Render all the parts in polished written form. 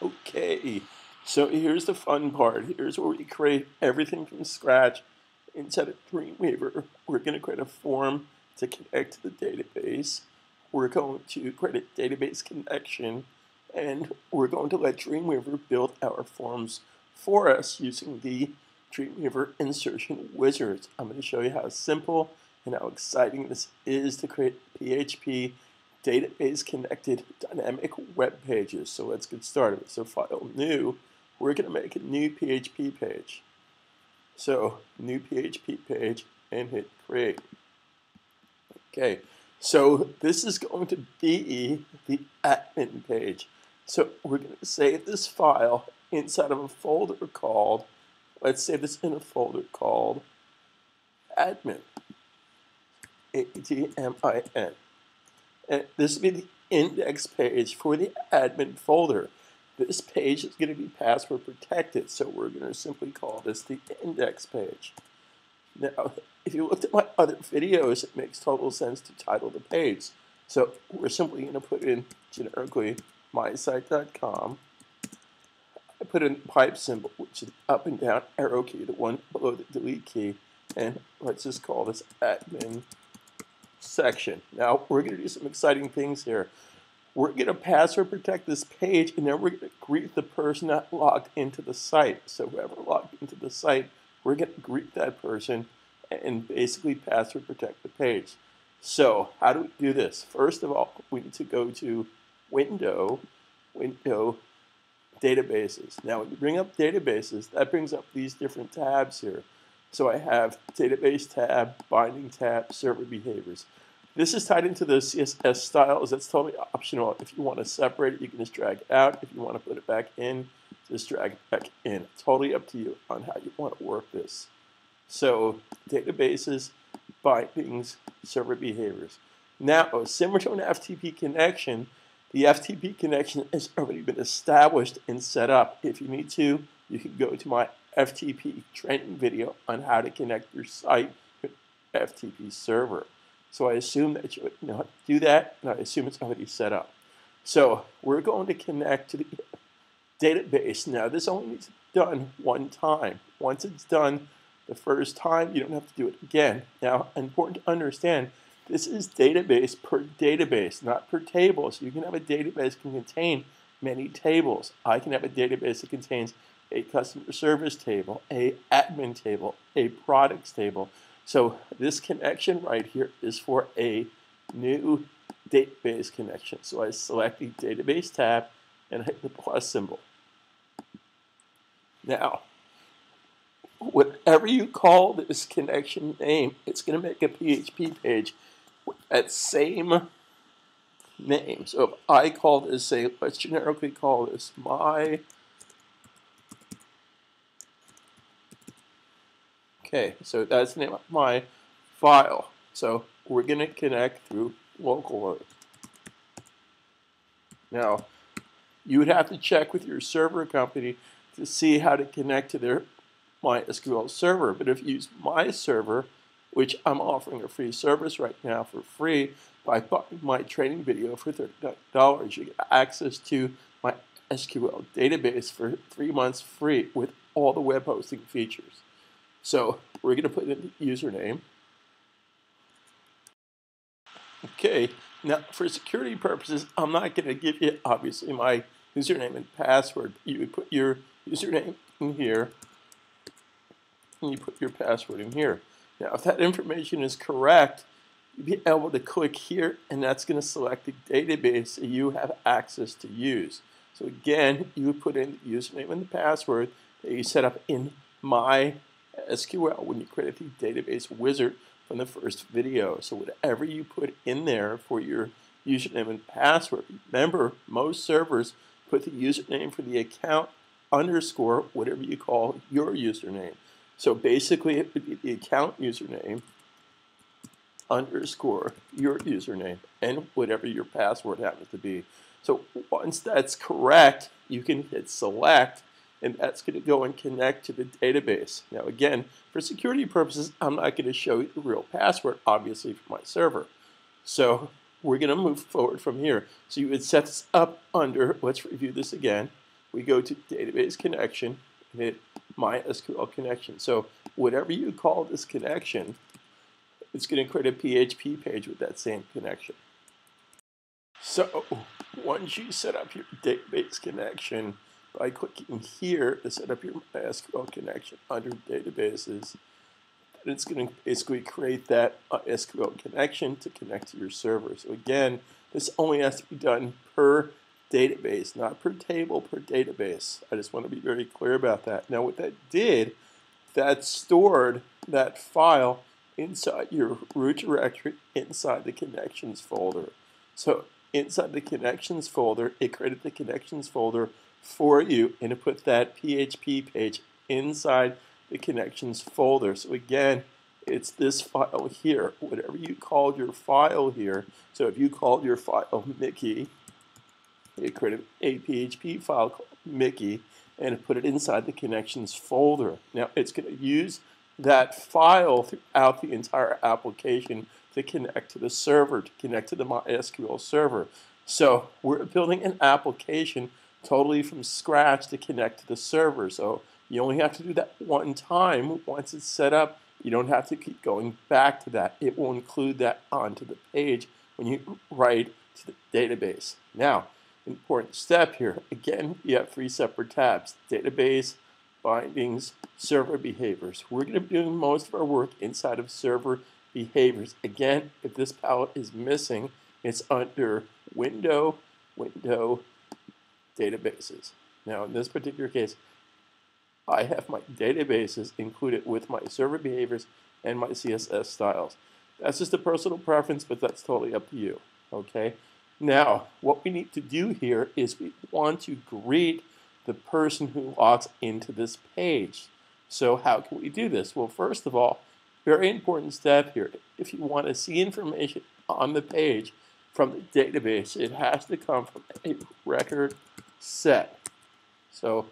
Okay, so here's the fun part. Here's where we create everything from scratch inside of Dreamweaver. We're going to create a form to connect to the database. We're going to create a database connection, and we're going to let Dreamweaver build our forms for us using the Dreamweaver insertion wizard. I'm going to show you how simple and how exciting this is to create PHP database connected dynamic web pages. So let's get started. So file new, we're going to make a new PHP page. So new PHP page and hit create. Okay, so this is going to be the admin page. So we're going to save this file inside of a folder called, let's save this in a folder called admin, A-D-M-I-N. And this will be the index page for the admin folder. This page is going to be password protected, so we're going to simply call this the index page. Now, if you looked at my other videos, it makes total sense to title the page. So we're simply going to put in generically mysite.com. I put in pipe symbol, which is up and down arrow key, the one below the delete key, and let's just call this admin section. Now we're going to do some exciting things here. We're going to password protect this page, and then we're going to greet the person that logged into the site. So whoever logged into the site, we're going to greet that person and basically password protect the page. So how do we do this? First of all, we need to go to Window, Databases. Now when you bring up databases, that brings up these different tabs here. So I have database tab, binding tab, server behaviors. This is tied into the CSS styles. That's totally optional. If you want to separate it, you can just drag it out. If you want to put it back in, just drag it back in. Totally up to you on how you want to work this. So databases, bindings, server behaviors. Now, similar to an FTP connection, the FTP connection has already been established and set up. If you need to, you can go to my FTP training video on how to connect your site with FTP server. So I assume that you know how to do that, and I assume it's already set up. So we're going to connect to the database. Now this only needs to be done one time. Once it's done the first time, you don't have to do it again. Now, important to understand, this is database per database, not per table. So you can have a database that can contain many tables. I can have a database that contains a customer service table, a admin table, a products table. So this connection right here is for a new database connection. So I select the database tab and hit the plus symbol. Now, whatever you call this connection name, it's going to make a PHP page with that same name. So if I call this, say, let's generically call this my. Okay, so that's the name of my file. So we're going to connect through localhost. Now, you would have to check with your server company to see how to connect to their MySQL server. But if you use my server, which I'm offering a free service right now for free by buying my training video for $39, you get access to my SQL database for 3 months free with all the web hosting features. So we're going to put in the username. Okay, now for security purposes, I'm not going to give you, obviously, my username and password. You would put your username in here, and you put your password in here. Now, if that information is correct, you'll be able to click here, and that's going to select the database that you have access to use. So again, you would put in the username and the password that you set up in MySQL when you created the database wizard from the first video. So whatever you put in there for your username and password, remember, most servers put the username for the account underscore whatever you call your username. So basically it would be the account username underscore your username and whatever your password happens to be. So once that's correct, you can hit select, and that's going to go and connect to the database. Now again, for security purposes, I'm not going to show you the real password, obviously, for my server. So we're going to move forward from here. So you would set this up under, let's review this again. we go to database connection and hit mysql connection. So whatever you call this connection, it's going to create a PHP page with that same connection. So once you set up your database connection by clicking here to set up your MySQL connection under databases, it's going to basically create that SQL connection to connect to your server. So again, this only has to be done per database, not per table, per database. I just want to be very clear about that. Now what that did, that stored that file inside your root directory inside the connections folder. So inside the connections folder, it created the connections folder for you, and it put that PHP page inside the connections folder. So again, it's this file here. Whatever you called your file here, so if you called your file Mickey, it created a PHP file called Mickey, and it put it inside the connections folder. Now it's going to use that file throughout the entire application to connect to the server, to connect to the MySQL server. So we're building an application totally from scratch to connect to the server. So you only have to do that one time. Once it's set up, you don't have to keep going back to that. It will include that onto the page when you write to the database. Now, important step here. Again, you have 3 separate tabs: database, bindings, server behaviors. We're going to be doing most of our work inside of server behaviors. Again, if this palette is missing, it's under window, databases. Now, in this particular case, I have my databases included with my server behaviors and my CSS styles. That's just a personal preference, but that's totally up to you. Okay? Now, what we need to do here is we want to greet the person who logs into this page. So how can we do this? Well, first of all, very important step here. If you want to see information on the page from the database, it has to come from a record set. So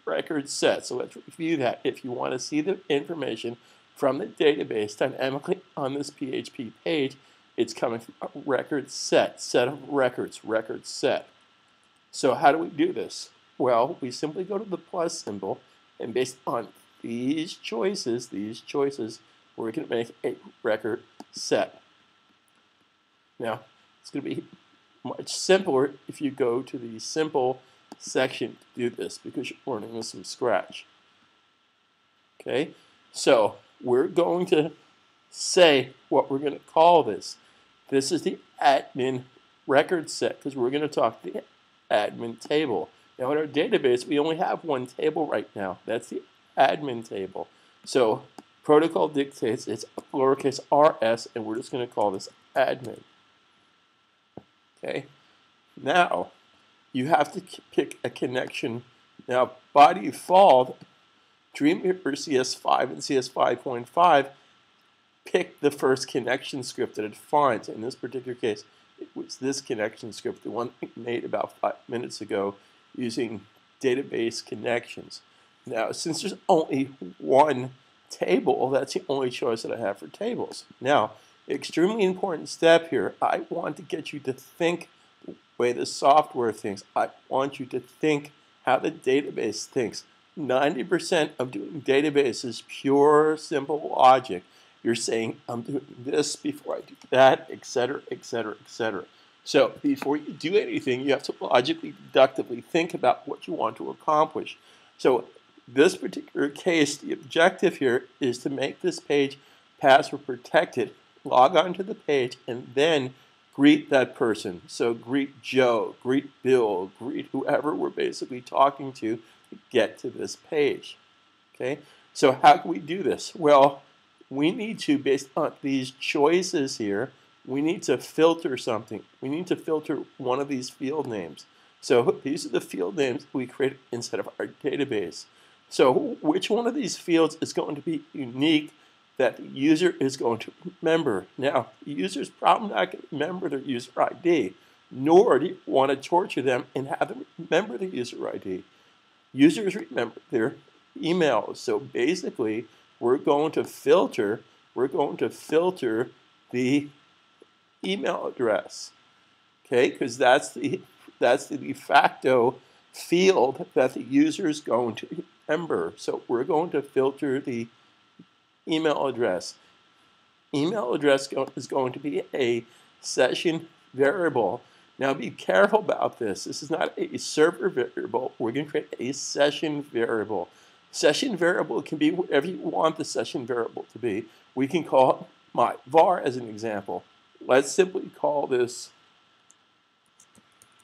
record set. So let's review that. If you want to see the information from the database dynamically on this PHP page, it's coming from a record set, set of records, record set. So how do we do this? Well, we simply go to the plus symbol, and based on these choices, we're going to make a record set. Now, it's going to be much simpler if you go to the simple section to do this, because you're learning this from scratch. Okay, so we're going to say what we're going to call this. This is the admin record set, because we're going to talk the admin table. Now in our database, we only have one table right now. That's the admin table. So protocol dictates it's lowercase rs, and we're just going to call this admin. Okay. Now you have to pick a connection. Now by default, Dreamweaver CS5 and CS5.5 pick the first connection script that it finds. In this particular case, it was this connection script, the one we made about 5 minutes ago using database connections. Now, since there's only one table, that's the only choice that I have for tables. Now, extremely important step here, I want to get you to think the way the software thinks. I want you to think how the database thinks. 90% of doing database is pure, simple logic. You're saying, I'm doing this before I do that, etc., etc., etc. So before you do anything, you have to logically, deductively think about what you want to accomplish. So this particular case, the objective here is to make this page password protected, log on to the page, and then greet that person. So greet Joe, greet Bill, greet whoever we're basically talking to get to this page. Okay, so how can we do this? Well, we need to, based on these choices here, we need to filter something. We need to filter one of these field names. So these are the field names we created inside of our database. So which one of these fields is going to be unique that the user is going to remember? Now, the user is probably not going to remember their user ID, nor do you want to torture them and have them remember the user ID. Users remember their emails. So basically, we're going to filter the email address, okay? Because that's the de facto field that the user is going to remember. So we're going to filter the email address. Email address is going to be a session variable. Now be careful about this. This is not a server variable. We're going to create a session variable. Session variable can be whatever you want the session variable to be. We can call it my var as an example. Let's simply call this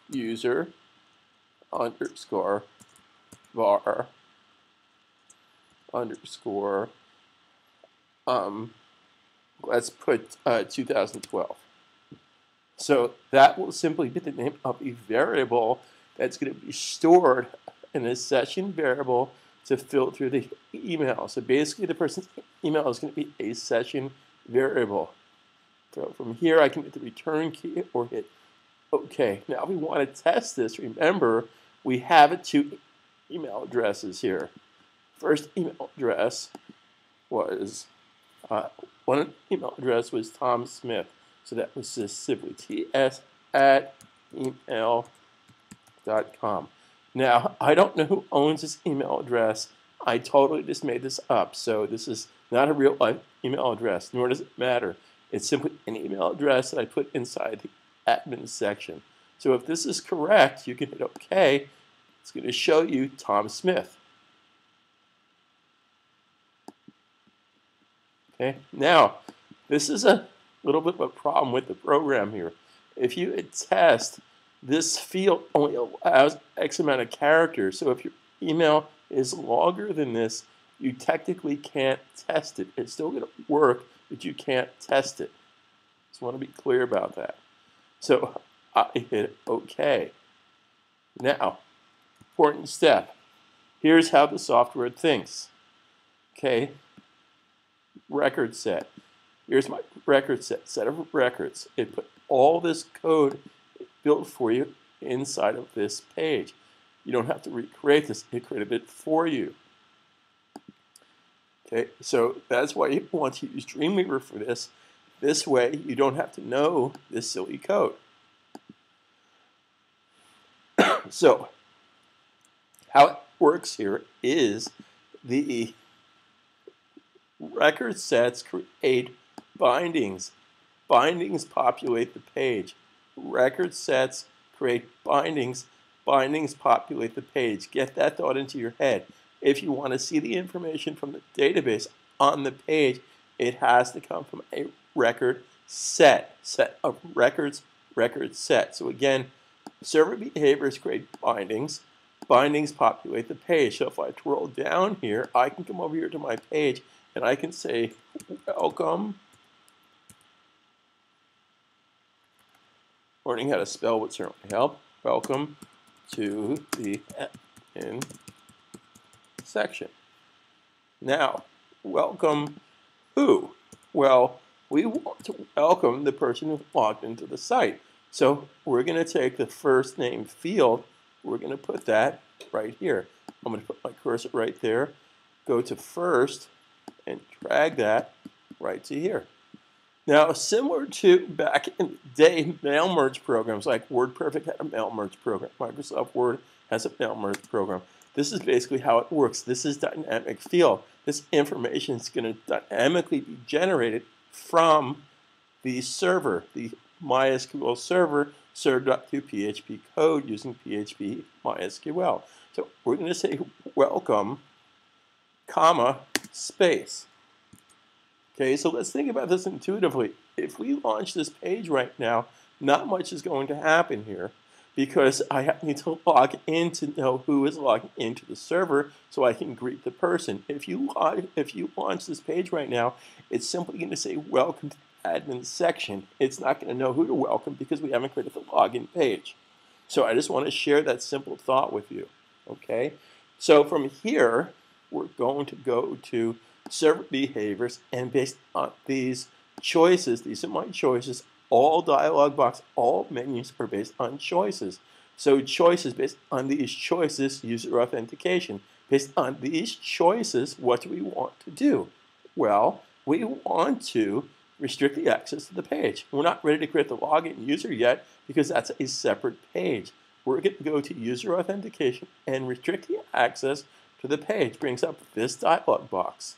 user underscore var underscore let's put 2012. So that will simply be the name of a variable that's going to be stored in a session variable to filter the email. So basically the person's email is going to be a session variable. So from here I can hit the return key or hit OK. Now if we want to test this, remember we have two email addresses here. First email address was one email address was Tom Smith. So that was just simply ts@email.com. Now, I don't know who owns this email address. I totally just made this up. So this is not a real life email address, nor does it matter. It's simply an email address that I put inside the admin section. So if this is correct, you can hit OK. It's going to show you Tom Smith. Okay. Now, this is a little bit of a problem with the program here. If you attest, this field only allows X amount of characters. So if your email is longer than this, you technically can't test it. It's still going to work, but you can't test it. Just want to be clear about that. So I hit OK. Now, important step. Here's how the software thinks. Okay. Record set. Here's my record set of records. It put all this code built for you inside of this page. You don't have to recreate this. It created it for you. Okay, so that's why you want to use Dreamweaver for this. This way, you don't have to know this silly code. So, how it works here is the record sets create bindings. Bindings populate the page. Record sets create bindings. Bindings populate the page. Get that thought into your head. If you want to see the information from the database on the page, it has to come from a record set. Set of records, record set. So again, server behaviors create bindings. Bindings populate the page. So if I twirl down here, I can come over here to my page and I can say, welcome. Learning how to spell would certainly help. Welcome to the admin section. Now, welcome who? Well, we want to welcome the person who logged into the site. So we're going to take the first name field. We're going to put that right here. I'm going to put my cursor right there. Go to first and drag that right to here. Now, similar to back in the day mail merge programs, like WordPerfect had a mail merge program, Microsoft Word has a mail merge program. This is basically how it works. This is dynamic field. This information is going to dynamically be generated from the server, the MySQL server, served up through PHP code using PHP MySQL. So we're going to say welcome, comma, space. Okay, so let's think about this intuitively. If we launch this page right now, not much is going to happen here because I need to log in to know who is logging into the server so I can greet the person. If you launch this page right now, it's simply going to say welcome to the admin section. It's not going to know who to welcome because we haven't created the login page. So I just want to share that simple thought with you. Okay, so from here, we're going to go to server behaviors, and based on these choices, these are my choices, all dialog box, all menus are based on choices. So choices, based on these choices, user authentication. Based on these choices, what do we want to do? Well, we want to restrict the access to the page. We're not ready to create the login user yet because that's a separate page. we're going to go to user authentication and restrict the access to the page. Brings up this dialog box.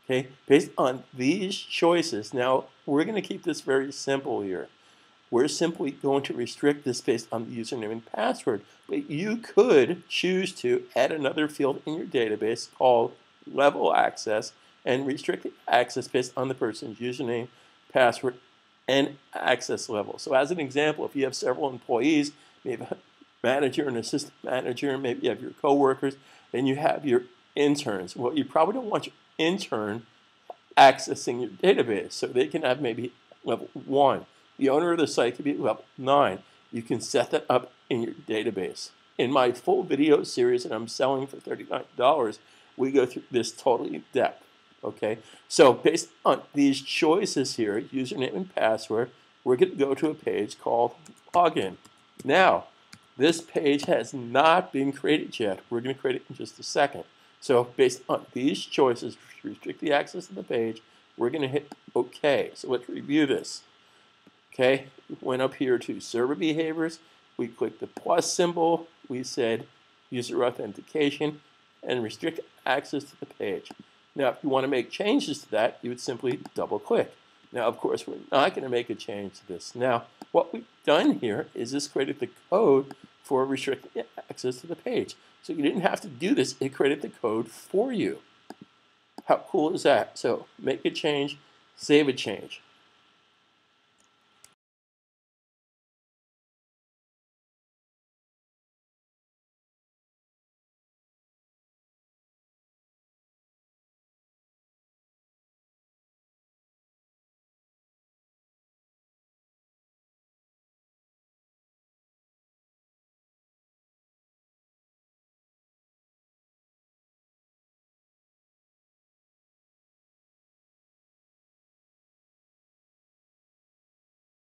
Okay, based on these choices, now we're going to keep this very simple here. We're simply going to restrict this based on the username and password, but you could choose to add another field in your database called level access and restrict the access based on the person's username, password, and access level. So as an example, if you have several employees, maybe a manager and assistant manager, maybe you have your coworkers, then you have your interns. Well, you probably don't want your intern accessing your database, so they can have maybe level 1. The owner of the site could be level 9. You can set that up in your database. In my full video series that I'm selling for $39, we go through this totally in depth. Okay, so based on these choices here, username and password, we're going to go to a page called login. Now, this page has not been created yet. We're going to create it in just a second. So based on these choices, restrict the access to the page, we're going to hit OK. So let's review this. Okay, we went up here to server behaviors. We clicked the plus symbol. We said user authentication and restrict access to the page. Now, if you want to make changes to that, you would simply double click. Now, of course, we're not going to make a change to this. Now, what we've done here is this created the code for restricting access to the page. So you didn't have to do this. It created the code for you. How cool is that? So make a change, save a change.